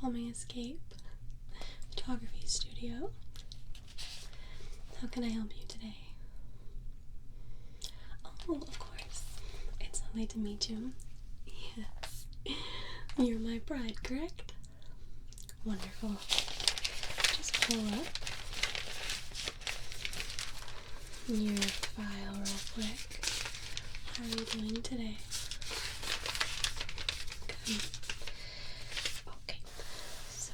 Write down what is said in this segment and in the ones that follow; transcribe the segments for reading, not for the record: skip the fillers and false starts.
CalmingEscape photography studio. How can I help you today? Oh, of course. It's lovely to meet you. Yes. You're my bride, correct? Wonderful. Just pull up your file real quick. How are you doing today? Good. Okay. So,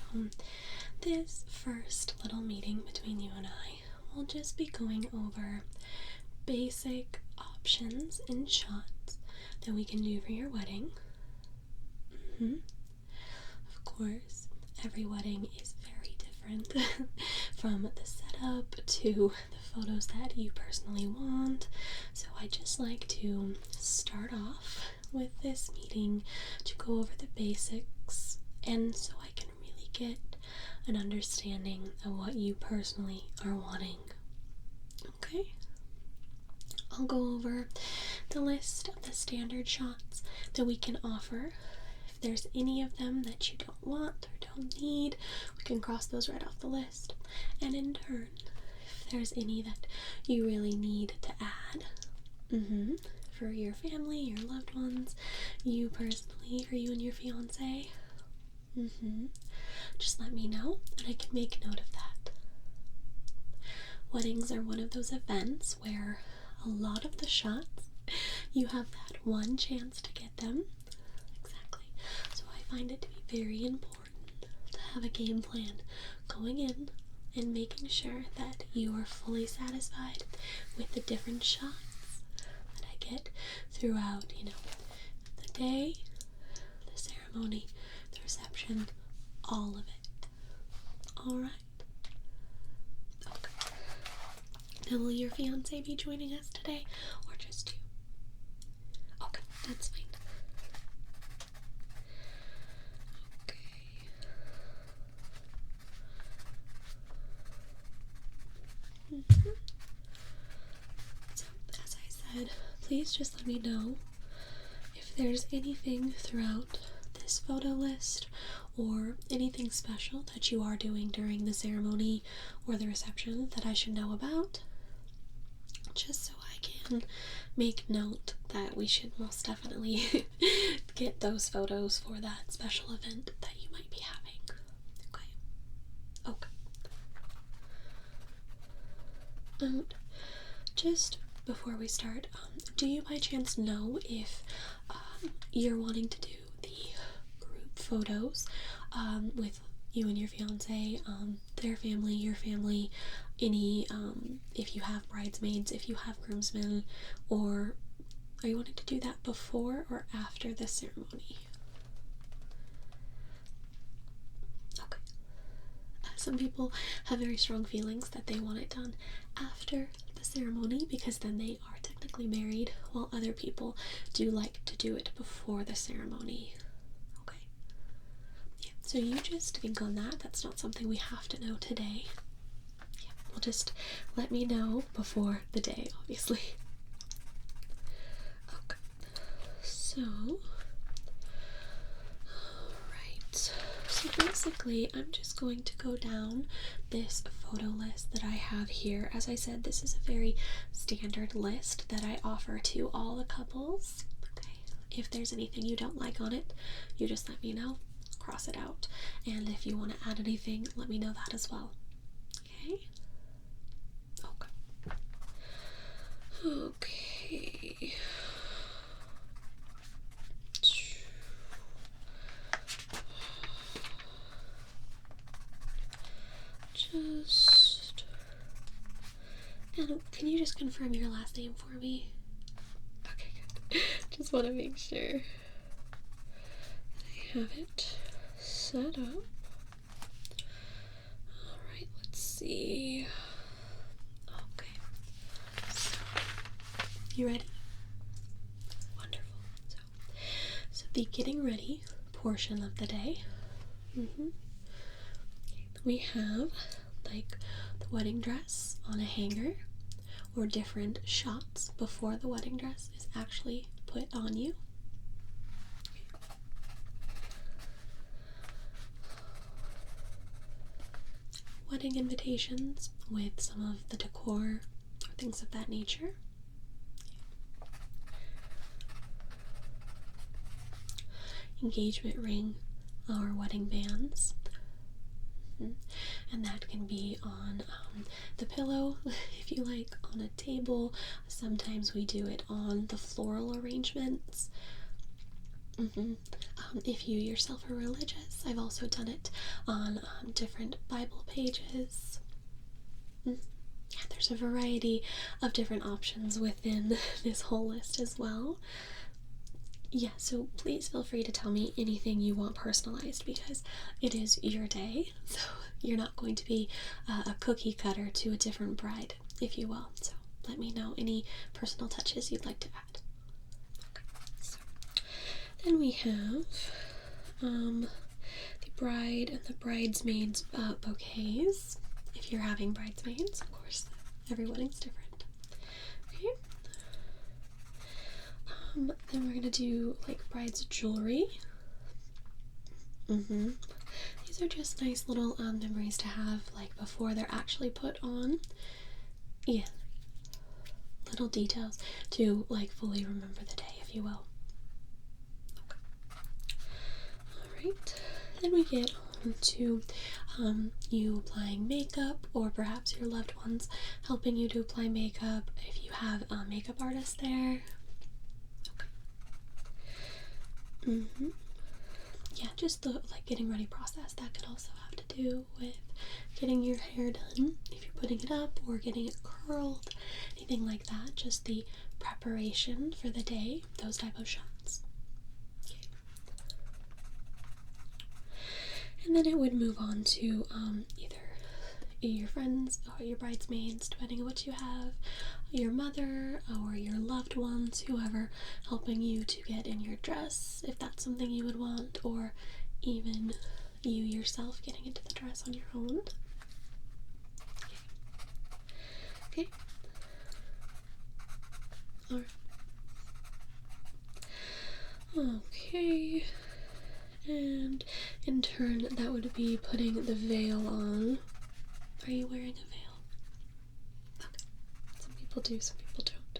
this first little meeting between you and I will just be going over basic options and shots that we can do for your wedding. Of course, every wedding is very different from the setup to the photos that you personally want. So I just like to start off with this meeting to go over the basics, and so I can really get an understanding of what you personally are wanting. Okay? I'll go over the list of the standard shots that we can offer. If there's any of them that you don't want or don't need, we can cross those right off the list. And in turn, if there's any that you really need to add, for your family, your loved ones, you personally, or you and your fiance, just let me know and I can make note of that. Weddings are one of those events where a lot of the shots, you have that one chance to get them. Exactly. So I find it to be very important to have a game plan going in and making sure that you are fully satisfied with the different shots that I get throughout, the day, the ceremony, the reception, all of it. Alright? Okay. Now, will your fiance be joining us today, or just you? Okay, that's fine. Okay. So, as I said, please just let me know if there's anything throughout this photo list or anything special that you are doing during the ceremony or the reception that I should know about, just so I can make note that we should most definitely get those photos for that special event that you might be having. Okay. Just before we start, do you by chance know if you're wanting to do the group photos with you and your fiance, their family, your family, any, if you have bridesmaids, if you have groomsmen, or are you wanting to do that before or after the ceremony? Okay. Some people have very strong feelings that they want it done after the ceremony because then they are technically married, while other people do like to do it before the ceremony. Okay. Yeah, so you just think on that. That's not something we have to know today. Yeah, well, just let me know before the day, obviously. Okay. So, alright. So basically, I'm just going to go down this photo list that I have here. As I said, this is a very standard list that I offer to all the couples. Okay. If there's anything you don't like on it, you just let me know. Cross it out. And if you want to add anything, let me know that as well. Okay? Okay. And can you just confirm your last name for me? Okay, good. Just want to make sure that I have it set up. Alright, let's see. Okay. You ready? Wonderful. So the getting ready portion of the day. We have like the wedding dress on a hanger, or different shots before the wedding dress is actually put on you. wedding invitations with some of the decor or things of that nature. Engagement ring or wedding bands. And that can be on the pillow, if you like, on a table. Sometimes we do it on the floral arrangements. If you yourself are religious, I've also done it on different Bible pages. Yeah, there's a variety of different options within this whole list as well. Yeah, so please feel free to tell me anything you want personalized, because it is your day, so you're not going to be a cookie cutter to a different bride, if you will. So let me know any personal touches you'd like to add. Okay, so then we have the bride and the bridesmaids bouquets. If you're having bridesmaids, of course, every wedding's different. Okay. Then we're gonna do like bride's jewelry. These are just nice little memories to have, like before they're actually put on. Yeah, little details to like fully remember the day, if you will. Okay. Alright, then we get on to you applying makeup, or perhaps your loved ones helping you to apply makeup if you have a makeup artist there. Yeah, just the like getting ready process. That could also have to do with getting your hair done if you're putting it up, or getting it curled, anything like that. Just the preparation for the day, those type of shots. Okay. And then it would move on to either your friends or your bridesmaids, depending on what you have, your mother or your loved ones, whoever, helping you to get in your dress, if that's something you would want, or even you yourself getting into the dress on your own. Okay. Alright. Okay. And in turn, that would be putting the veil on. Are you wearing a veil? Okay. Some people do, some people don't.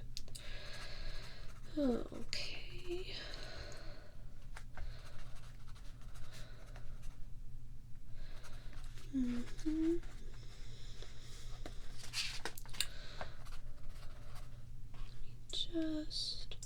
Okay. Just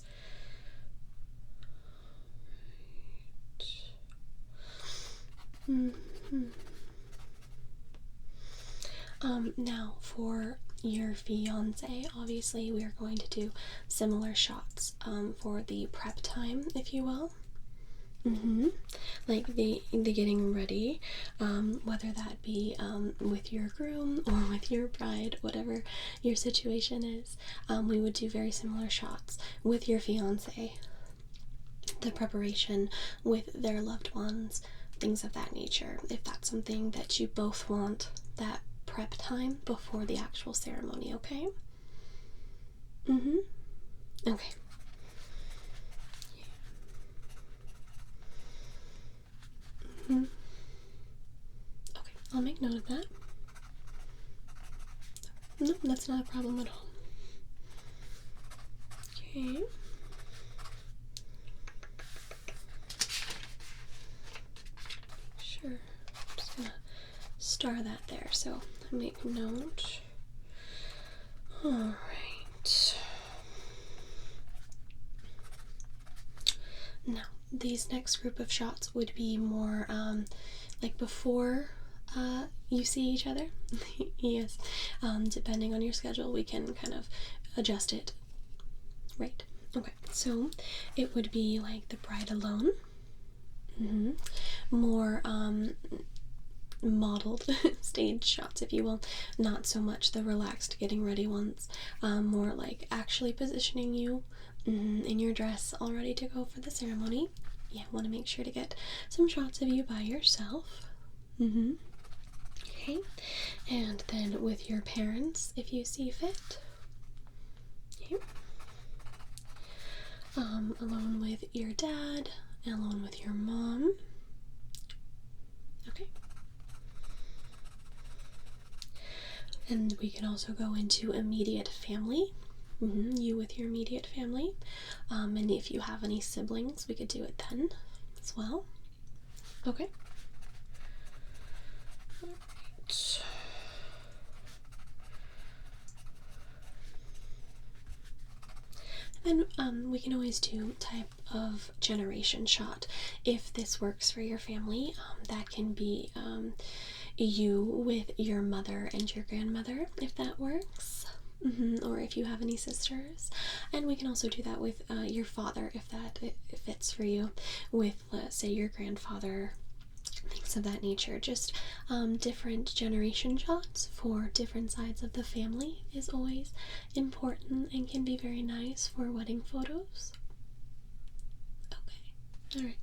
now for your fiance, obviously we are going to do similar shots for the prep time, if you will. Like the getting ready, whether that be with your groom or with your bride, whatever your situation is, we would do very similar shots with your fiance. The preparation with their loved ones, things of that nature, if that's something that you both want, that prep time before the actual ceremony, okay? Okay. Okay, I'll make note of that. No, that's not a problem at all. Okay. Sure. I'm just gonna star that there, so I make note. Alright. Now, these next group of shots would be more like before you see each other. Yes. Depending on your schedule, we can kind of adjust it. Right. Okay. So it would be like the bride alone. More modeled stage shots, if you will. Not so much the relaxed getting ready ones. More like actually positioning you in your dress, all ready to go for the ceremony. Yeah, want to make sure to get some shots of you by yourself. Okay, and then with your parents, if you see fit. Okay. Alone with your dad, alone with your mom. Okay. And we can also go into immediate family. You with your immediate family. And if you have any siblings, we could do it then as well. Okay. Alright. And we can always do type of generation shot if this works for your family. That can be you with your mother and your grandmother, if that works. Or if you have any sisters. And we can also do that with your father, if that fits for you, with, let's say, your grandfather, things of that nature. Just different generation shots for different sides of the family is always important and can be very nice for wedding photos. Okay, alright.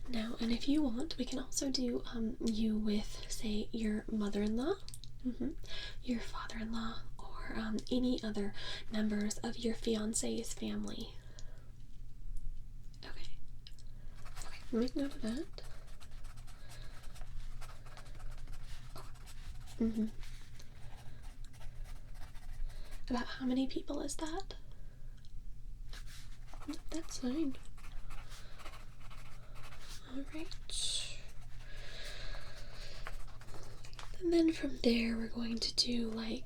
Now, and if you want, we can also do you with, say, your mother-in-law, your father-in-law, or any other members of your fiance's family. Okay. Make note of that. About how many people is that? That's fine. Alright. And then from there, we're going to do like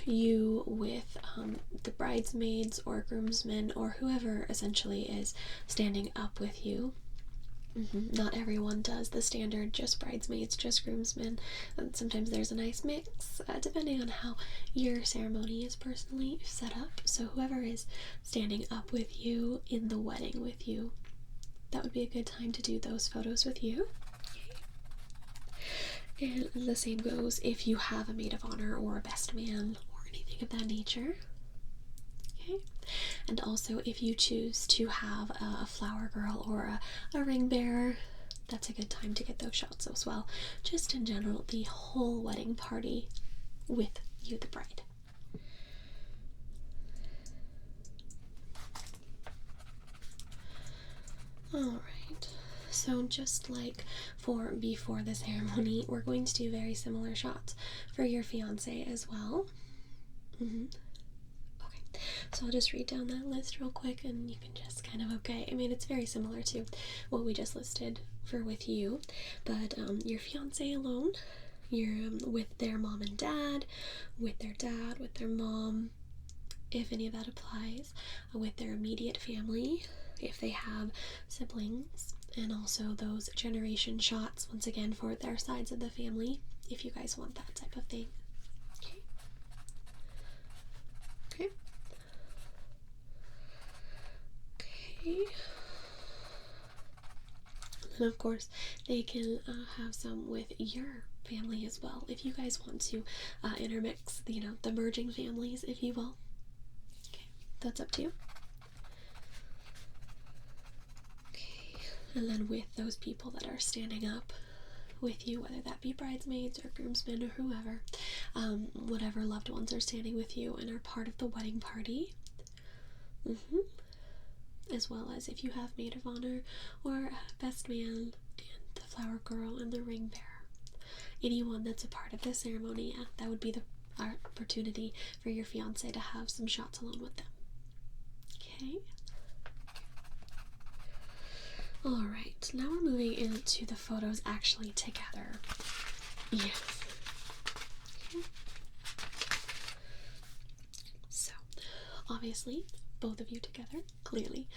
you with the bridesmaids or groomsmen or whoever essentially is standing up with you. Not everyone does the standard just bridesmaids, just groomsmen. Sometimes there's a nice mix depending on how your ceremony is personally set up. So whoever is standing up with you in the wedding with you, that would be a good time to do those photos with you. And the same goes if you have a maid of honor or a best man or anything of that nature. Okay. And also if you choose to have a flower girl or a ring bearer, that's a good time to get those shots as well. Just in general, the whole wedding party with you, the bride. Alright, so just like for before the ceremony, we're going to do very similar shots for your fiance as well. Okay, so I'll just read down that list real quick and you can just kind of, I mean, it's very similar to what we just listed for with you, but your fiance alone, you're with their mom and dad, with their dad, with their mom, if any of that applies, with their immediate family, if they have siblings, and also those generation shots, once again, for their sides of the family, if you guys want that type of thing. Okay. And of course, they can have some with your family as well, if you guys want to intermix, the merging families, if you will. Okay, that's up to you. Okay, and then with those people that are standing up with you, whether that be bridesmaids or groomsmen or whoever, whatever loved ones are standing with you and are part of the wedding party. As well as if you have maid of honor or best man and the flower girl and the ring bearer. Anyone that's a part of the ceremony, that would be the opportunity for your fiance to have some shots alone with them. Okay. Alright, now we're moving into the photos actually together. Yes. Okay. So, obviously, both of you together, clearly,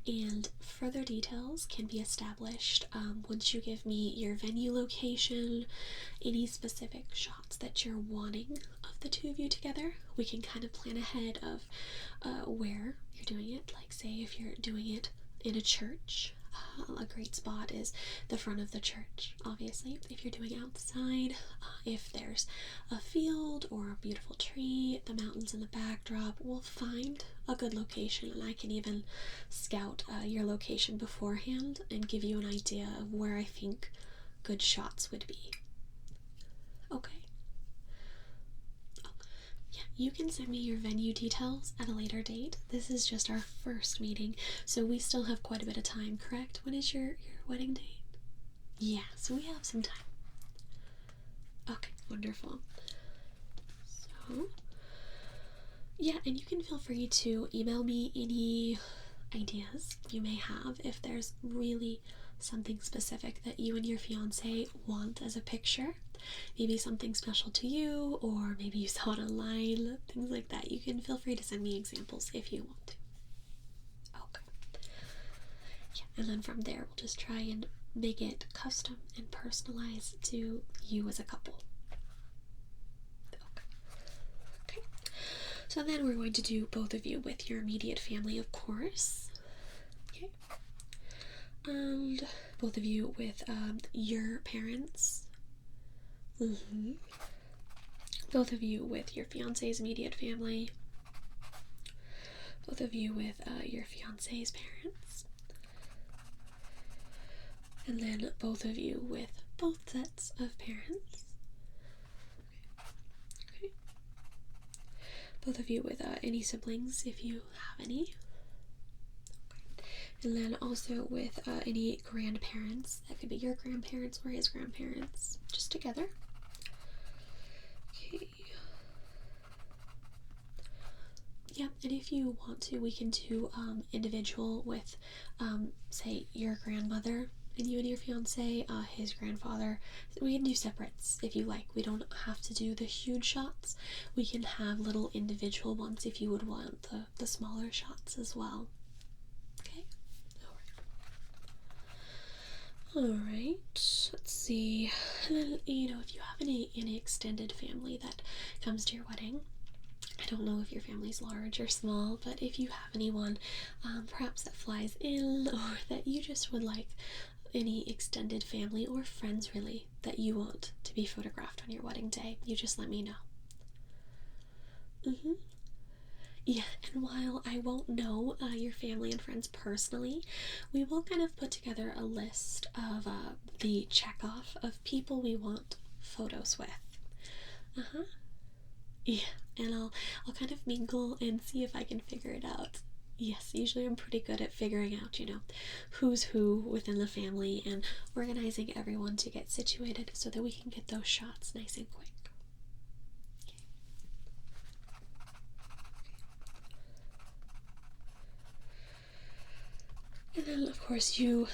and further details can be established once you give me your venue location, any specific shots that you're wanting of the two of you together. We can kind of plan ahead of where you're doing it, like say if you're doing it in a church, a great spot is the front of the church, obviously. If you're doing outside, if there's a field or a beautiful tree, the mountains in the backdrop, we'll find a good location, and I can even scout your location beforehand and give you an idea of where I think good shots would be. Okay. Yeah, you can send me your venue details at a later date. This is just our first meeting, so we still have quite a bit of time, correct? When is your wedding date? Yeah, so we have some time. Okay, wonderful. So, yeah, and you can feel free to email me any ideas you may have if there's really something specific that you and your fiance want as a picture. Maybe something special to you, or maybe you saw it online, things like that. You can feel free to send me examples if you want to. Okay. Yeah, and then from there, we'll just try and make it custom and personalized to you as a couple. Okay. So then we're going to do both of you with your immediate family, of course. Okay. And both of you with your parents. Both of you with your fiance's immediate family. Both of you with your fiance's parents. And then both of you with both sets of parents. Okay. Both of you with any siblings if you have any. Okay. And then also with any grandparents. That could be your grandparents or his grandparents, just together. Okay. Yeah, and if you want to, we can do individual with, say, your grandmother and you and your fiance, his grandfather. We can do separates if you like. We don't have to do the huge shots. We can have little individual ones if you would want the smaller shots as well. Okay? Alright, let's see. You know, if you have any extended family that comes to your wedding, I don't know if your family's large or small, but if you have anyone perhaps that flies in, or that you just would like any extended family or friends really that you want to be photographed on your wedding day, you just let me know. Yeah, and while I won't know your family and friends personally, we will kind of put together a list of the check off of people we want photos with. Yeah, and I'll kind of mingle and see if I can figure it out. Yes, usually I'm pretty good at figuring out, who's who within the family and organizing everyone to get situated so that we can get those shots nice and quick. And then, of course, you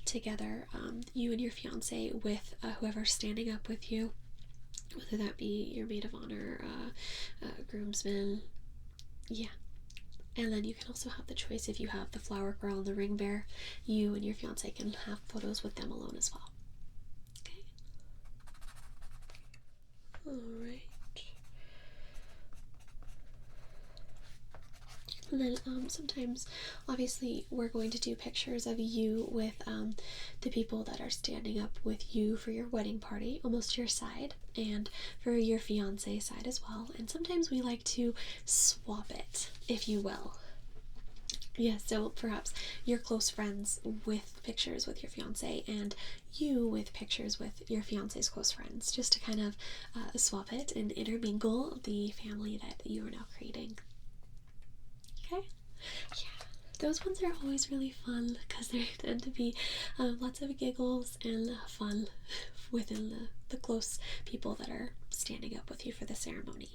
together, you and your fiance with whoever's standing up with you, whether that be your maid of honor, groomsmen. Yeah. And then you can also have the choice if you have the flower girl and the ring bearer, you and your fiance can have photos with them alone as well. Okay? Alright. And then sometimes, obviously, we're going to do pictures of you with the people that are standing up with you for your wedding party, almost to your side, and for your fiance's side as well. And sometimes we like to swap it, if you will. Yeah, so perhaps your close friends with pictures with your fiance and you with pictures with your fiance's close friends, just to kind of swap it and intermingle the family that you are now creating. Okay? Yeah, those ones are always really fun because there tend to be lots of giggles and fun within the close people that are standing up with you for the ceremony.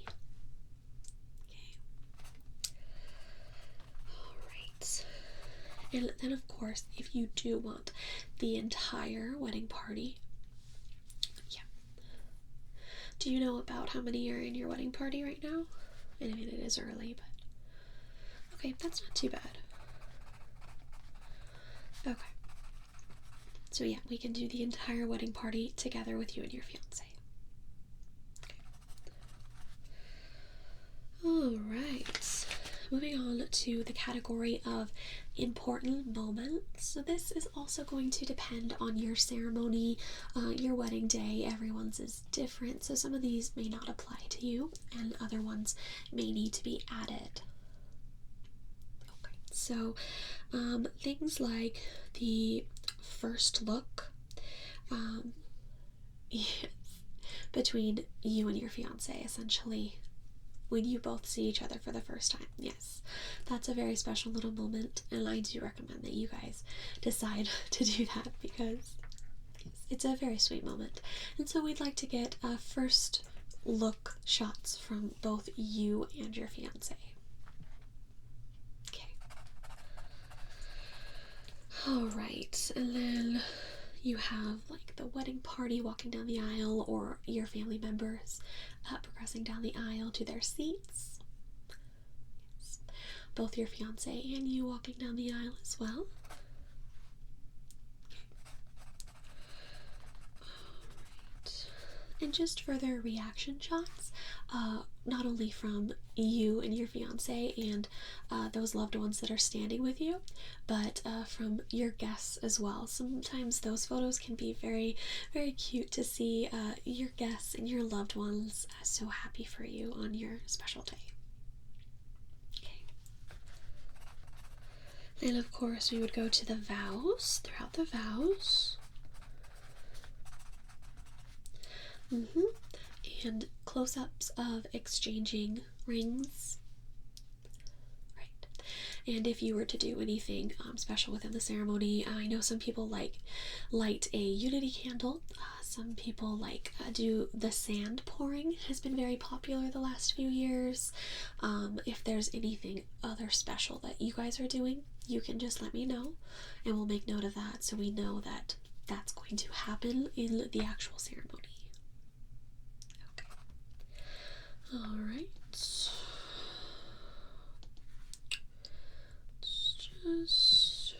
And then, of course, if you do want the entire wedding party, yeah. Do you know about how many are in your wedding party right now? I mean, it is early, but okay, that's not too bad. Okay. So yeah, we can do the entire wedding party together with you and your fiance. Okay. Alright. Moving on to the category of important moments. So this is also going to depend on your ceremony, your wedding day. Everyone's is different, so some of these may not apply to you and other ones may need to be added. Okay, so things like the first look yes, between you and your fiance, essentially. When you both see each other for the first time. Yes, that's a very special little moment, and I do recommend that you guys decide to do that because yes, it's a very sweet moment. And so we'd like to get first look shots from both you and your fiance. Okay. All right, and then you have like the wedding party walking down the aisle, or your family members progressing down the aisle to their seats. Yes. Both your fiance and you walking down the aisle as well. And just further reaction shots, not only from you and your fiance and those loved ones that are standing with you, but from your guests as well. Sometimes those photos can be very, very cute to see your guests and your loved ones so happy for you on your special day. Okay. And of course, we would go to the vows, throughout the vows. And close-ups of exchanging rings. Right. And if you were to do anything special within the ceremony, I know some people light a unity candle. Some people do the sand pouring. Has been very popular the last few years. If there's anything other special that you guys are doing, you can just let me know, and we'll make note of that so we know that that's going to happen in the actual ceremony. All right. Just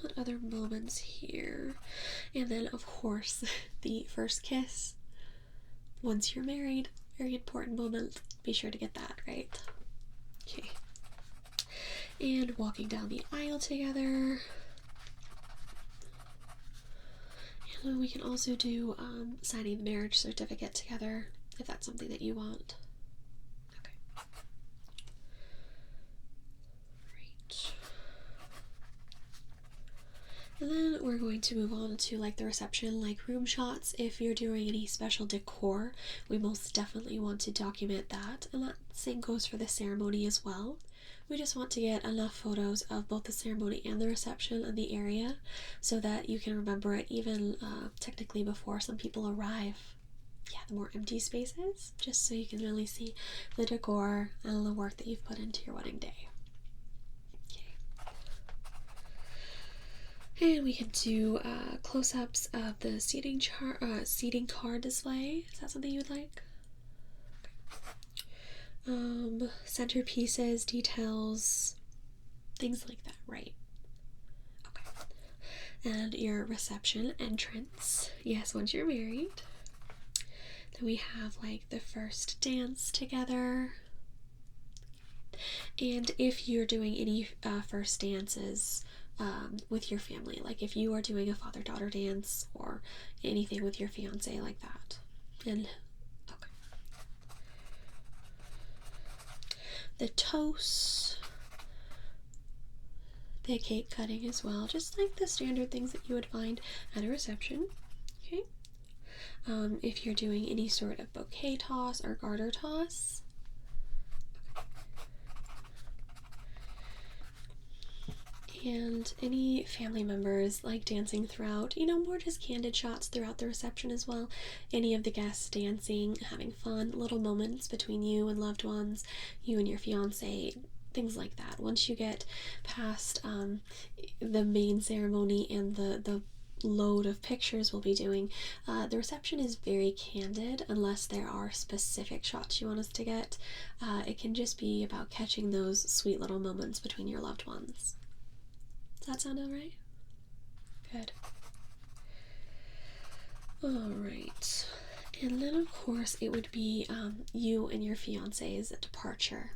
what other moments here? And then, of course, the first kiss. Once you're married, very important moment. Be sure to get that right. Okay. And walking down the aisle together. And then we can also do signing the marriage certificate together if that's something that you want. And then we're going to move on to the reception, room shots. If you're doing any special decor, we most definitely want to document that. And that same goes for the ceremony as well. We just want to get enough photos of both the ceremony and the reception and the area so that you can remember it even technically before some people arrive. Yeah, the more empty spaces, just so you can really see the decor and the work that you've put into your wedding day. And we can do close-ups of the seating card display. Is that something you would like? Okay. Centerpieces, details, things like that, right? Okay. And your reception entrance. Yes, once you're married. Then we have the first dance together. And if you're doing any first dances with your family, if you are doing a father-daughter dance or anything with your fiance like that. And okay. The toast, the cake cutting as well, just the standard things that you would find at a reception. Okay. If you're doing any sort of bouquet toss or garter toss. And any family members dancing throughout, more just candid shots throughout the reception as well. Any of the guests dancing, having fun, little moments between you and loved ones, you and your fiance, things like that. Once you get past the main ceremony and the load of pictures we'll be doing, the reception is very candid unless there are specific shots you want us to get. It can just be about catching those sweet little moments between your loved ones. Does that sound alright? Good. Alright. And then, of course, it would be you and your fiance's departure.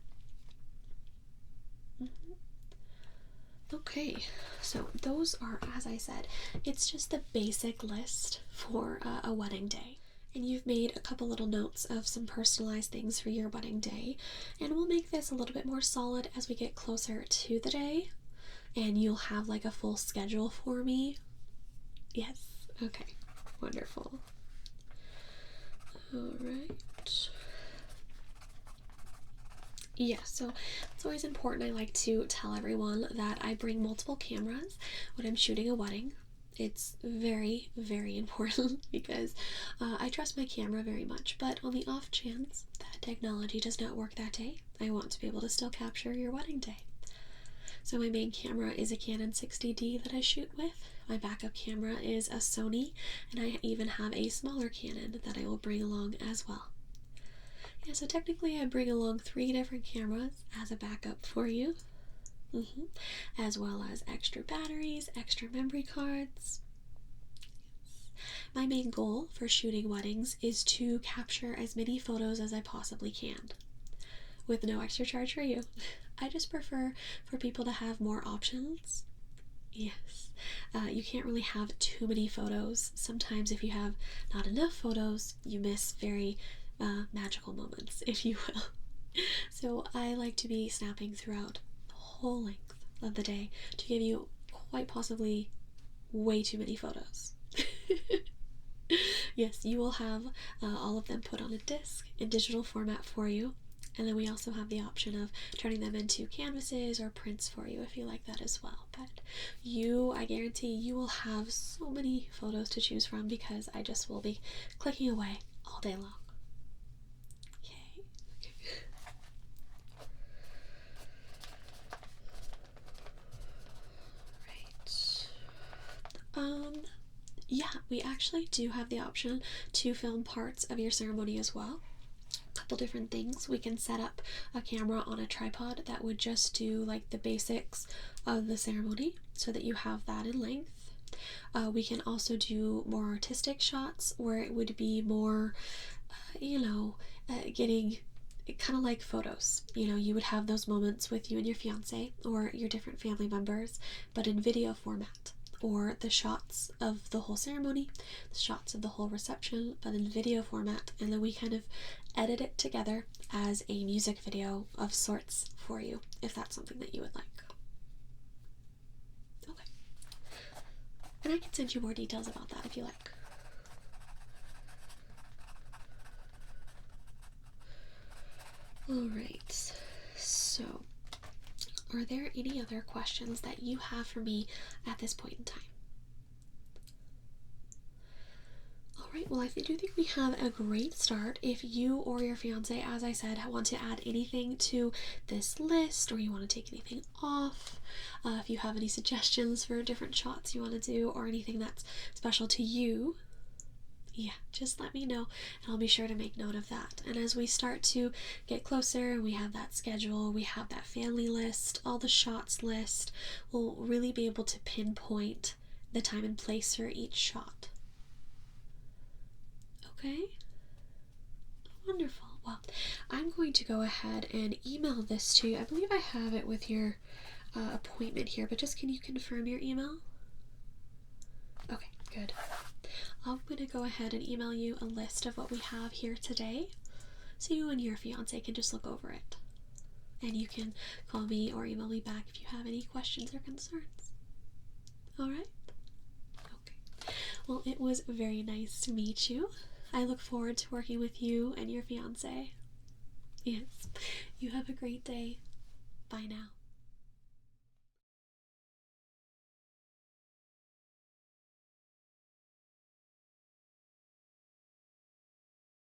Okay, so those are, as I said, it's just the basic list for a wedding day. And you've made a couple little notes of some personalized things for your wedding day. And we'll make this a little bit more solid as we get closer to the day. And you'll have a full schedule for me. Yes. Okay. Wonderful. Alright. Yeah, so it's always important. I like to tell everyone that I bring multiple cameras when I'm shooting a wedding. it's very, very important because I trust my camera very much, but on the off chance that technology does not work that day, I want to be able to still capture your wedding day. So my main camera is a Canon 60D that I shoot with. My backup camera is a Sony, and I even have a smaller Canon that I will bring along as well. Yeah, so technically I bring along 3 different cameras as a backup for you, as well as extra batteries, extra memory cards. My main goal for shooting weddings is to capture as many photos as I possibly can, with no extra charge for you. I just prefer for people to have more options. Yes, you can't really have too many photos. Sometimes if you have not enough photos, you miss very magical moments, if you will. So I like to be snapping throughout the whole length of the day to give you quite possibly way too many photos. Yes, you will have all of them put on a disc in digital format for you. And then we also have the option of turning them into canvases or prints for you if you like that as well. But I guarantee you will have so many photos to choose from because I just will be clicking away all day long. Okay. Right. Yeah, we actually do have the option to film parts of your ceremony as well. Couple different things. We can set up a camera on a tripod that would just do like the basics of the ceremony so that you have that in length. We can also do more artistic shots where it would be more getting kind of like photos. You would have those moments with you and your fiance or your different family members, but in video format, or the shots of the whole ceremony, the shots of the whole reception, but in video format, and then we kind of edit it together as a music video of sorts for you, if that's something that you would like. Okay. And I can send you more details about that if you like. Alright, so are there any other questions that you have for me at this point in time? Alright, well I do think we have a great start. If you or your fiance, as I said, want to add anything to this list or you want to take anything off, if you have any suggestions for different shots you want to do or anything that's special to you, yeah, just let me know and I'll be sure to make note of that. And as we start to get closer and we have that schedule, we have that family list, all the shots list, we'll really be able to pinpoint the time and place for each shot. Okay? Wonderful. Well, I'm going to go ahead and email this to you. I believe I have it with your appointment here, but just can you confirm your email? Okay, good. I'm going to go ahead and email you a list of what we have here today so you and your fiance can just look over it. And you can call me or email me back if you have any questions or concerns. Alright? Okay. Well, it was very nice to meet you. I look forward to working with you and your fiance. Yes. You have a great day. Bye now.